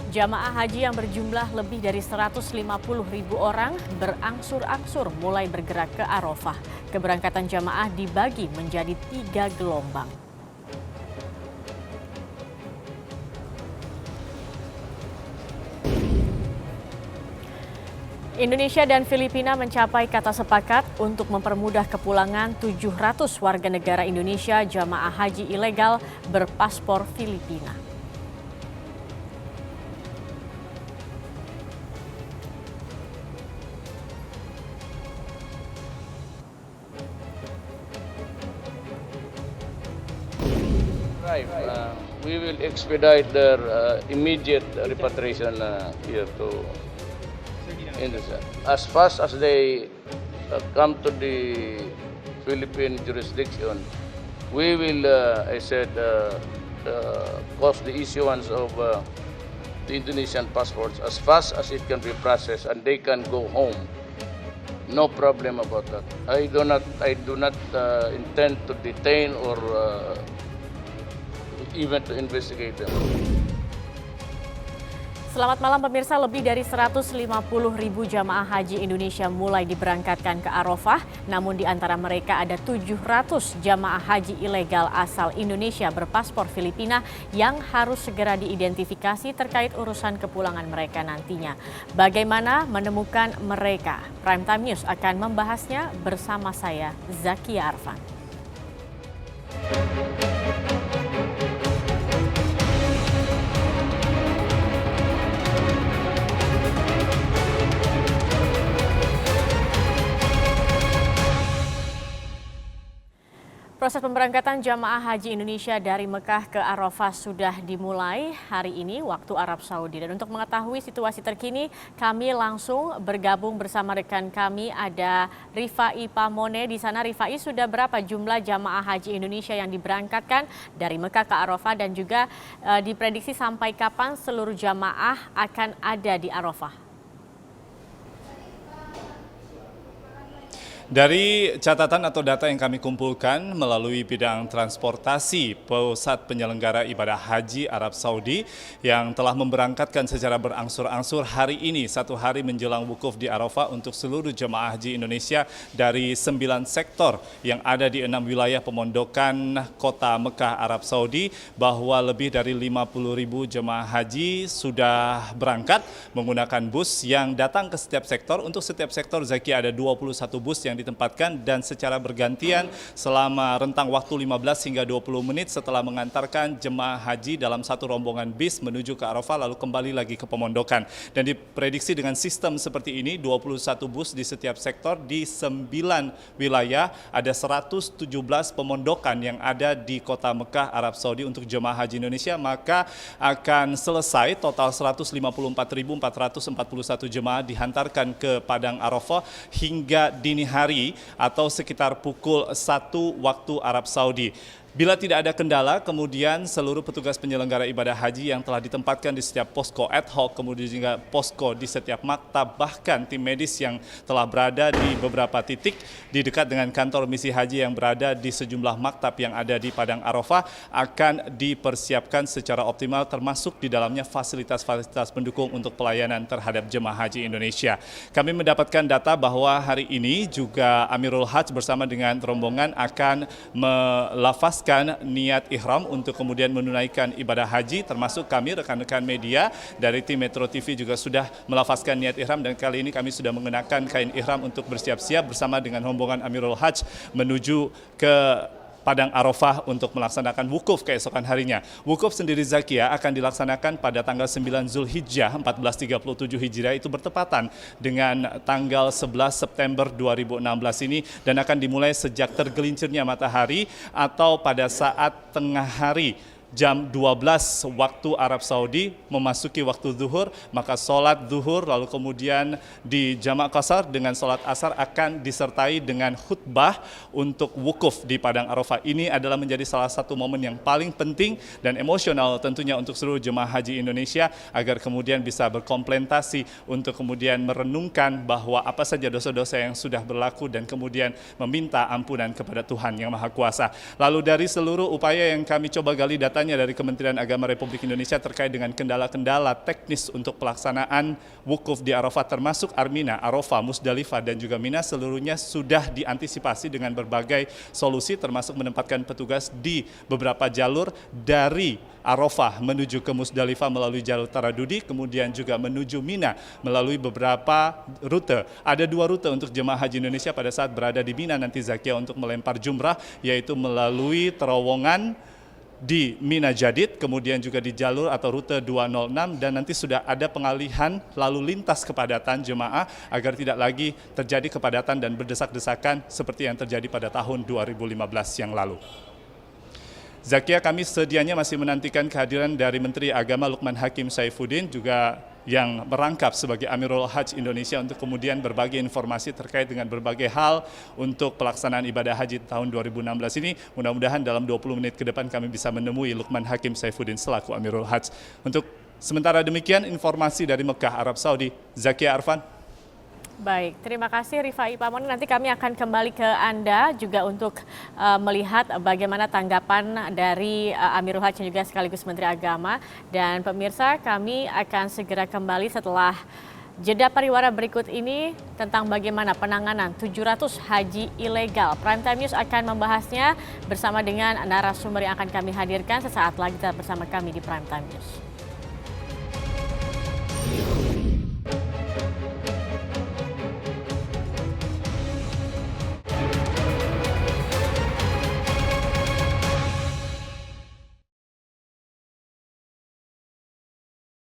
Jamaah haji yang berjumlah lebih dari 150.000 orang berangsur-angsur mulai bergerak ke Arafah. Keberangkatan jamaah dibagi menjadi 3 gelombang. Indonesia dan Filipina mencapai kata sepakat untuk mempermudah kepulangan 700 warga negara Indonesia jamaah haji ilegal berpaspor Filipina. We will expedite their immediate repatriation here to Indonesia. As fast as they come to the Philippine jurisdiction, we will, cause the issuance of the Indonesian passports as fast as it can be processed and they can go home. No problem about that. I do not intend to detain or even to investigate them. Selamat malam pemirsa, lebih dari 150.000 jamaah haji Indonesia mulai diberangkatkan ke Arafah. Namun di antara mereka ada 700 jamaah haji ilegal asal Indonesia berpaspor Filipina yang harus segera diidentifikasi terkait urusan kepulangan mereka nantinya. Bagaimana menemukan mereka? Prime Time News akan membahasnya bersama saya, Zakia Arfan. Proses pemberangkatan jamaah haji Indonesia dari Mekah ke Arafah sudah dimulai hari ini waktu Arab Saudi. Dan untuk mengetahui situasi terkini, kami langsung bergabung bersama rekan kami, ada Rifai Pamone. Di sana Rifai, sudah berapa jumlah jamaah haji Indonesia yang diberangkatkan dari Mekah ke Arafah dan juga diprediksi sampai kapan seluruh jamaah akan ada di Arafah? Dari catatan atau data yang kami kumpulkan melalui bidang transportasi Pusat Penyelenggara Ibadah Haji Arab Saudi yang telah memberangkatkan secara berangsur-angsur hari ini, 1 hari menjelang wukuf di Arafah untuk seluruh jemaah haji Indonesia dari 9 sektor yang ada di 6 wilayah pemondokan kota Mekah Arab Saudi, bahwa lebih dari 50.000 jemaah haji sudah berangkat menggunakan bus yang datang ke setiap sektor. Untuk setiap sektor, Zaki, ada 21 bus yang ditempatkan dan secara bergantian selama rentang waktu 15 hingga 20 menit setelah mengantarkan jemaah haji dalam satu rombongan bis menuju ke Arafah lalu kembali lagi ke pemondokan. Dan diprediksi dengan sistem seperti ini, 21 bus di setiap sektor di 9 wilayah, ada 117 pemondokan yang ada di kota Mekah Arab Saudi untuk jemaah haji Indonesia, maka akan selesai total 154.441 jemaah dihantarkan ke Padang Arafah hingga dini hari atau sekitar pukul 1 waktu Arab Saudi. Bila tidak ada kendala, kemudian seluruh petugas penyelenggara ibadah haji yang telah ditempatkan di setiap posko ad hoc, kemudian juga posko di setiap maktab, bahkan tim medis yang telah berada di beberapa titik di dekat dengan kantor misi haji yang berada di sejumlah maktab yang ada di Padang Arafah akan dipersiapkan secara optimal, termasuk di dalamnya fasilitas-fasilitas pendukung untuk pelayanan terhadap jemaah haji Indonesia. Kami mendapatkan data bahwa hari ini juga Amirul Hajj bersama dengan rombongan akan melafazkan niat ihram untuk kemudian menunaikan ibadah haji, termasuk kami rekan-rekan media dari tim Metro TV juga sudah melafazkan niat ihram, dan kali ini kami sudah mengenakan kain ihram untuk bersiap-siap bersama dengan rombongan Amirul Hajj menuju ke Padang Arafah untuk melaksanakan wukuf keesokan harinya. Wukuf sendiri, Zakia, akan dilaksanakan pada tanggal 9 Zulhijjah 1437 Hijriah, itu bertepatan dengan tanggal 11 September 2016 ini, dan akan dimulai sejak tergelincirnya matahari atau pada saat tengah hari jam 12 waktu Arab Saudi memasuki waktu zuhur, maka sholat zuhur lalu kemudian di jamak qasar dengan sholat asar akan disertai dengan khutbah untuk wukuf di Padang Arafah. Ini adalah menjadi salah satu momen yang paling penting dan emosional tentunya untuk seluruh jemaah haji Indonesia agar kemudian bisa berkomplentasi untuk kemudian merenungkan bahwa apa saja dosa-dosa yang sudah berlaku dan kemudian meminta ampunan kepada Tuhan Yang Maha Kuasa. Lalu dari seluruh upaya yang kami coba gali data datanya dari Kementerian Agama Republik Indonesia terkait dengan kendala-kendala teknis untuk pelaksanaan wukuf di Arafah, termasuk Armina, Arafah, Musdalifah, dan juga Mina, seluruhnya sudah diantisipasi dengan berbagai solusi, termasuk menempatkan petugas di beberapa jalur dari Arafah menuju ke Musdalifah melalui jalur Taradudi, kemudian juga menuju Mina melalui beberapa rute. Ada 2 rute untuk jemaah haji Indonesia pada saat berada di Mina nanti, Zakia, untuk melempar jumrah, yaitu melalui terowongan di Mina Jadid, kemudian juga di jalur atau rute 206, dan nanti sudah ada pengalihan lalu lintas kepadatan jemaah agar tidak lagi terjadi kepadatan dan berdesak-desakan seperti yang terjadi pada tahun 2015 yang lalu. Zakia, kami sedianya masih menantikan kehadiran dari Menteri Agama Lukman Hakim Saifuddin, juga yang merangkap sebagai Amirul Hajj Indonesia, untuk kemudian berbagi informasi terkait dengan berbagai hal untuk pelaksanaan ibadah haji tahun 2016 ini. Mudah-mudahan dalam 20 menit ke depan kami bisa menemui Lukman Hakim Saifuddin selaku Amirul Hajj. Untuk sementara demikian informasi dari Mekah, Arab Saudi. Zakia Arfan. Baik, terima kasih Rifai Pamoni. Nanti kami akan kembali ke Anda juga untuk melihat bagaimana tanggapan dari Amirul Hajj juga sekaligus Menteri Agama. Dan pemirsa, kami akan segera kembali setelah jeda pariwara berikut ini tentang bagaimana penanganan 700 haji ilegal. Prime Time News akan membahasnya bersama dengan narasumber yang akan kami hadirkan sesaat lagi. Tetap bersama kami di Prime Time News.